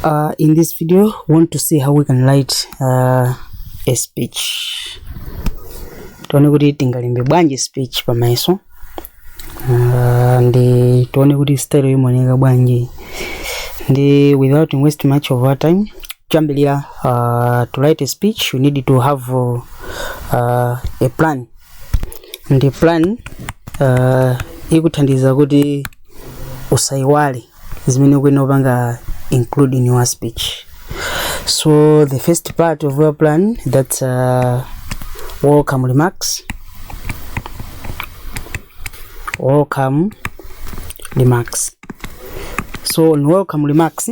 In this video, we want to see how we can write a speech. Tuone kuti tingalembe bwanji speech pamaiso. Ndi tuone kuti style imoneka bwanji. Ndi without wasting much of our time, chambilira to write a speech, you need to have a plan. Ndi plan ikuthandiza kuti usaiwale zimene ukwenopanga include in your speech. So the first part of your plan, that's welcome remarks. Welcome remarks. So in welcome remarks,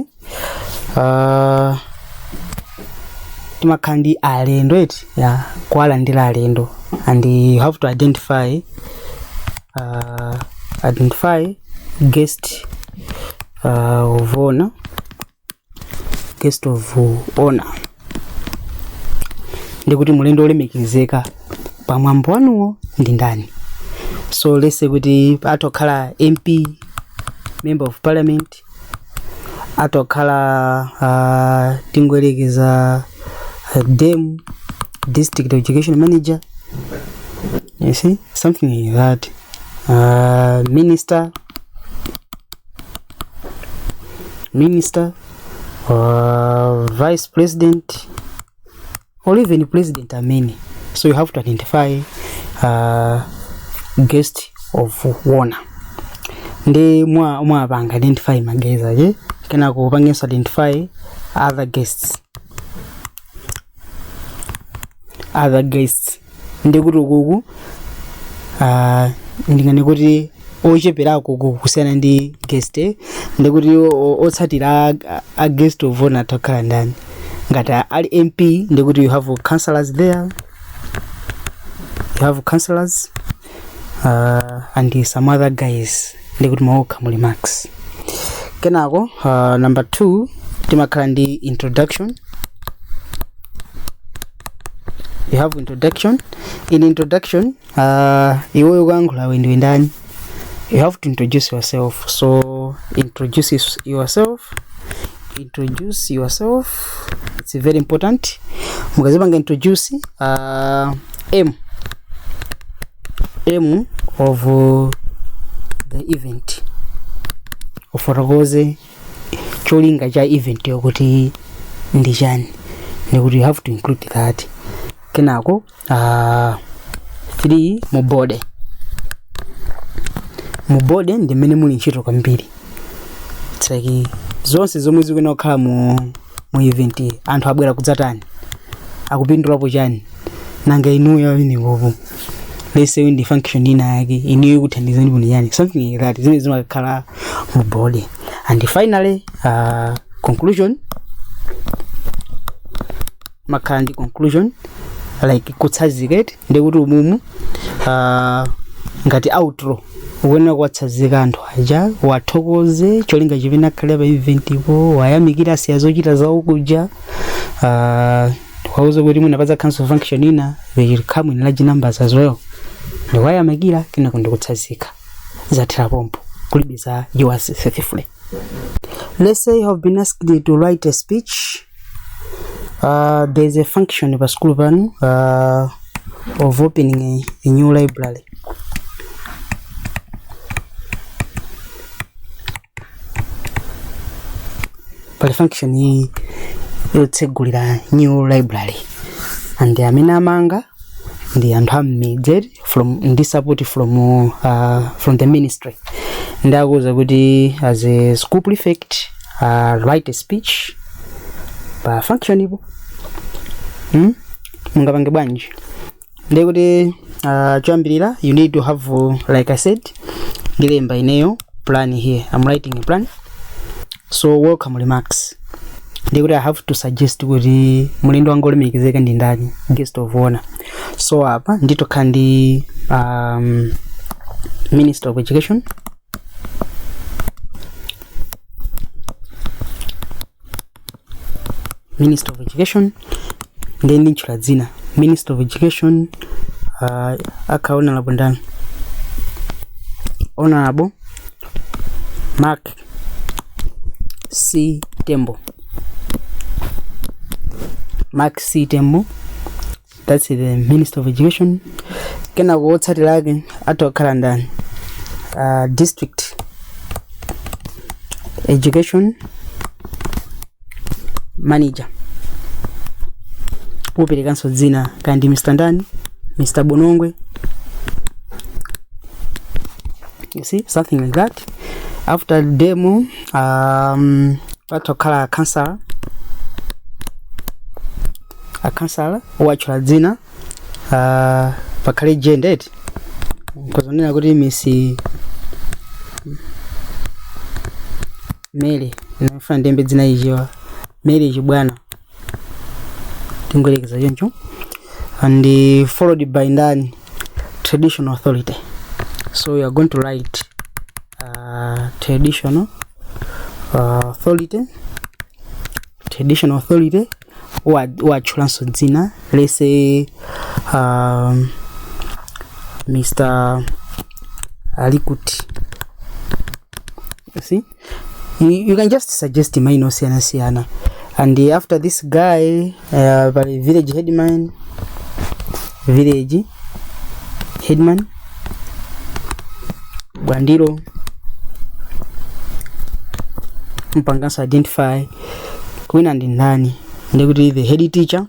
timakandi alendo eti ya kwalandira alendo, and you have to identify guest of honor. Guest of honor ndikuti mulendo olemekezeka pamwambo wanuwo ndi ndani. So let's say kuti atokhala MP, member of parliament, atokhala tingwelekeza dem, district education manager, you see, something like that. Minister, vice president, or even president are many. So you have to identify guest of honor. Ndi mwa banga identify mageza je kana ko bangenso identify other guests. Ndi kuti kuku ndingane kuti ochepera kuku kusiyana ndi guest, ndi kuti otsatira a guest of honor takhala ndani. Ngati ali MP ndi kuti you have councillors there, and some other guys, ndi kuti welcome remarks. Kenako number 2 timakhala ndi introduction. You have introduction. In introduction, iwe ukankhula wendi ndani, you have to introduce yourself. So introduce yourself. It's very important. Mukazipanga introduce aim of the event, oforogoze cholinga cha event yokuti ndi chani, ndikuti you have to include that. Kenako 3 mubode ndi mene muli ntchito kwambiri. It's like zonse zomwe zikuyenera kukhala mu event, anthu abwera kudzatani, akupindulapo chani, nanga inuyo amenepopo lese ndi function ina yake inuyo kuthandiza ndipo ndi yani, something like that. Zimene zimakhala mu body. And finally conclusion, makandi conclusion like kutsaziketi, ndikuti umumu ngati outro ukuyenera kuwatsazika anthu aja, wathokoze cholinga chimene akhale pa event ipo, wayamikira asiya zochita zawo kuja, wauza kuti munapatsa council function ina, they will come in large numbers as well. Ndi wayamikira kenako ndikutsazika zathera pompo kulibiza yours faithfully. Let's say you have been asked to write a speech. There is a function of a school plan of opening a new library. Pali function yotsegulira new library, and the amene amanga ndi anthu am'midzi from support from the ministry. Ndakuza kuti as a school prefect write a speech pa function ipo. Mungapange bwanji ndikuti choyambirira you need to have like I said ndilemba ineyo plan here. I'm writing a plan. So welcome remarks, ndikuti I have to suggest kuti mulendo wangu olemekezeka ndi ndani, guest of honor. So apa nditokhala ndi Minister of Education, then ndinchula dzina Minister of Education, akaona labo ndani Honorable Mark C. Tembo. Mark C. Tembo, that's the Minister of Education. Kena kuotsatira ake atokhala ndani District Education Manager. Uperekanso dzina kandi Mr. Ndani, Mr. Bonongwe. You see, something like that. After demo, atokhala a counselor wachula dzina pakhale gendered kuzonena kuti Miss Mary nafuna ndembe dzina ijiwa Mary Chibwana tingolekeza choncho, and followed by ndani traditional authority. So you are going to write traditional authority wachulanso dzina, let's say Mr. Alikuti. You see, you can just suggest minor siana. And after this guy, village headman, Bandiro, mpanganso identify kwina ndi ndani, ndikuti the head teacher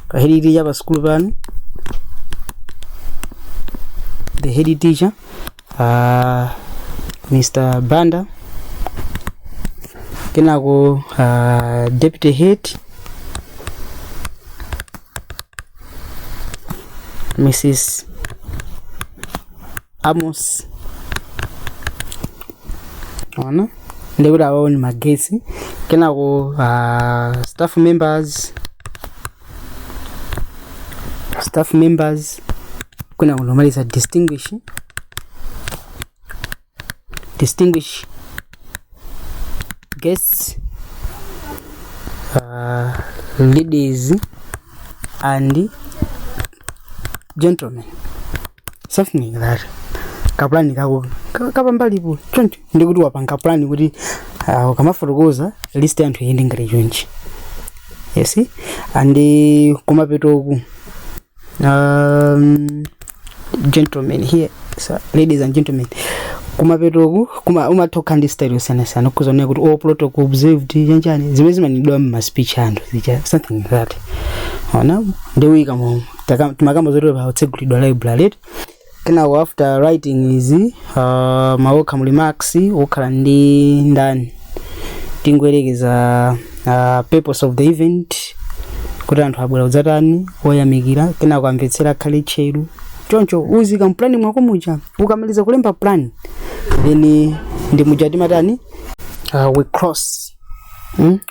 pa school pano, the head teacher Mr. Banda, kenako deputy head Mrs. Amos, ona ndikuti awawo ni magesi. Kenako staff members kuna kunomaliza distinguish guests, ladies and gentlemen, something like that. Kaplani kako kapambalipo choncho ndikuti wapanga plan kuti ukamafotokoza list yanthu iyende ngati chonchi. Yes, and kumapetoku gentlemen here, so ladies and gentlemen, kumapetoku umatoka ndi style sana kuzonea kuti all protocol observed yanjani zimene zimanidwa mu speech anthu zicha something like that. Ona ndewika mo tumakamba zoto pa tsegulidwa library. Kenako after writing izi welcome remarks okhala ndi ndani tingwerekeza purpose of the event kuti anthu abwera kudzatani oyamikira. Kenako amvetsera khale cheru choncho uzika mplan mwako muja, ukamaliza kulemba plan then ndi mujati matani we cross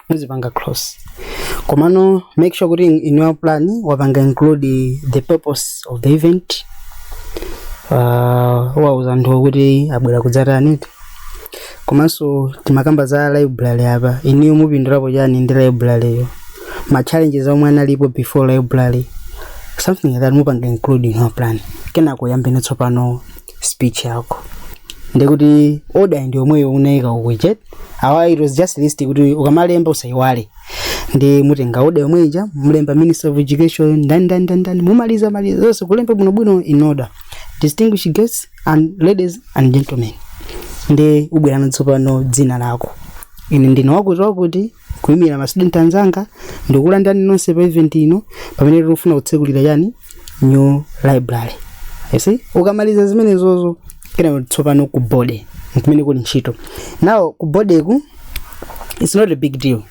muzipanga cross. Komano make sure kuti in your plan wapanga include the purpose of the event, wauza anthu kuti abwera kudzatani. Komanso timakamba za library apa, iniyo mupindulapo chani ndi library yo, ma challenges omwe analipo before library, something like that mupanga include in your plan. Kenako yambene tsopano speech yako ndikuti order ndi omweyo unaika widget awa, it was just list kuti ukamalemba usaiwale ndi mutenga order omweja mulemba Minister of Education ndani mumaliza zonse kulemba bwino in order, distinguished guests and ladies and gentlemen, ndi ubwera tsopano dzina lako. Ine ndino wakuti kuyimira ma student anzanga ndikulandani nonse pa event ino pamene tikufuna kutsekulira yani new library. You see, ukamaliza zimene zozo kena tsopano ku body kumene kuli ntchito. Now ku body ku it's not a big deal,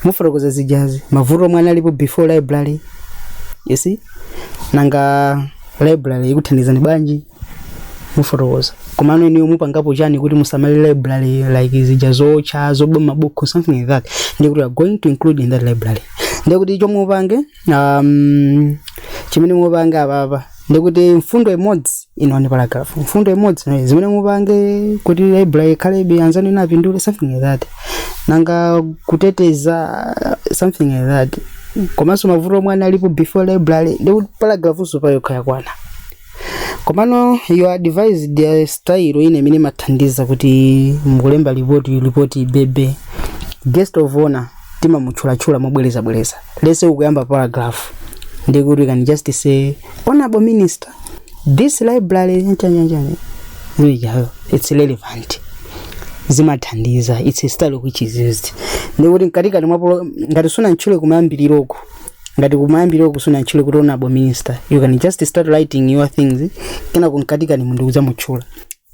mufotokoza zijazi mavuto omwe analipo before library. You see, nanga library ikuthandizani bwanji mufotokoza. Komano niyo mupangapo chani kuti musamali library like zijazo chazo boma book something like that, ndikuti we are going to include in that library. Ndikuti icho mupange chimene mupange apa ndikuti mfundo imodzi ino paragraph, mfundo imodzi zimene mupange kuti library khalebe anzani napindule something like that, nanga kuteteza something like that. Komanso mavuto omwe analipo before library ndikuti paragraph usopa yokha yakwana. Komano you advise the style ine mine mathandiza kuti mukulemba report bebe guest of honor tima muchula mobweleza bweleza. Let's say ukuyamba paragraph ndikuti we can just say honorable minister, this library it's relevant, zimathandiza, it's a style which is used. Ndikuti katika mwapo ngati suna nchule kumayambiliroko, ngati kumayambiliroko suna nchule kuti honorable minister, you can just start writing your things kena kunkatika ni mundu kuzamuchula,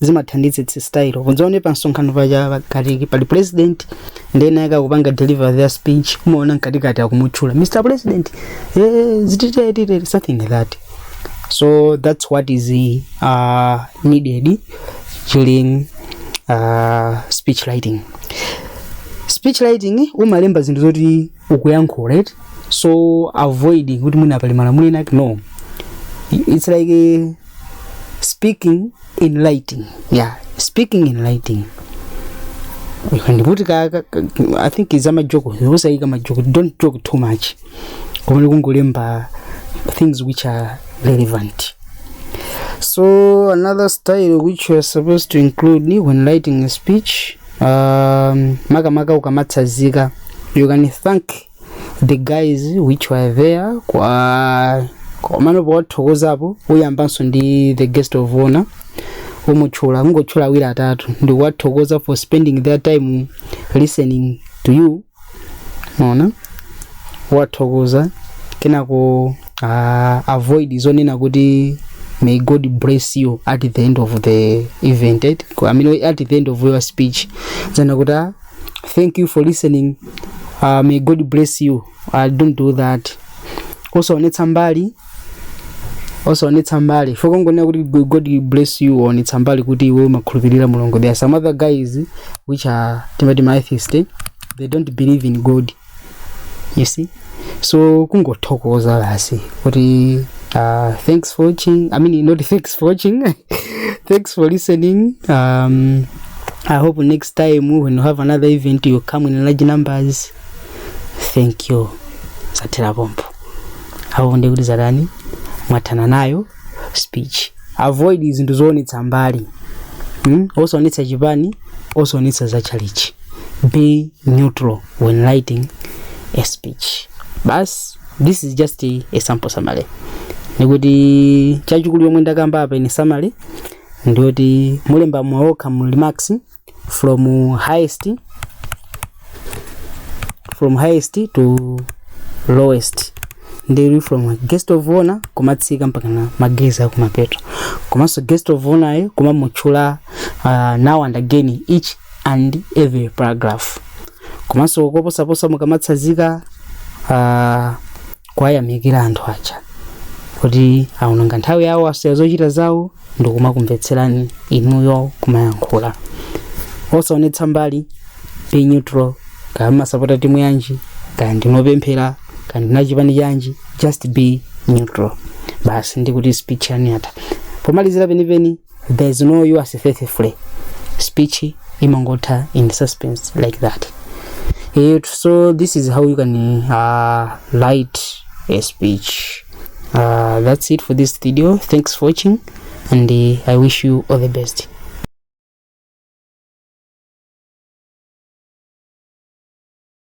zimathandiza, it's a style. Kunzaone pa nsonkhano paja katiki pali president ndena yaka kupanga deliver their speech, umaona nkatika ati akumuchula Mr. President, something like that. So that's what is needed during speech writing. Speech writing umalemba zinthu zoti ukuyankhula, right? So avoid kuti mwina pali malamulo like no, it's like speaking in writing. Yeah, speaking in writing. I think is a joke. Don't joke too much. Things which are relevant. So another style which you are supposed to include when writing a speech, maka ukamatsazika, you can thank the guys which were there kwa mano bothokozapo uyambanso ndi the guest of honor umuchula ngochula awiri atatu ndi wathokoza for spending their time listening to you. Unaona, wathokoza kenako avoid zonena kuti may God bless you at the end of the event, I mean at the end of your speech. Zana kuta thank you for listening, may God bless you. Don't do that. Also onetsa mbali fokongona kuti God bless you, onetsa mbali kuti iwe makhulupirira mulungu. There are some other guys which are atheists, they don't believe in God, you see. So kungothokoza basi kuti thanks for watching, I mean not thanks for watching thanks for listening. I hope next time when you have another event you come in large numbers. Thank you. Satira pompo hapo ndi kuti zarani mwatana nayo speech. Avoid izinto zonetsa mbali, also onetsa chipani, also onetsa za chalichi. Be neutral when writing a speech. Bas, this is just a sample summary. Nikuti chachikulu yomwe ndakamba apa ni summary ndikuti mulemba mwaoka mu remarks from highest to lowest, ndiri from guest of honor kumatsika mpaka na mageza kumapeto. Komanso guest of honor kumamuchula now and again each and every paragraph. Komanso koposaposa mukamatsazika kwayamikira anthu aja kuti aunanga nthawi yawo asazochita zawo ndikumakumvetserani inuyo kumayankhula. Osaonetsa mbali, be neutral, kama sapota timu yanji, kaya ndinopemphera, kaya ndinachipani chanji, just be neutral. Basi ndikuti speech yani ata. Pomalizira penipeni, there is no yours faithfully. Speech imangota in suspense like that. So this is how you can write a speech. That's it for this video. Thanks for watching, and I wish you all the best.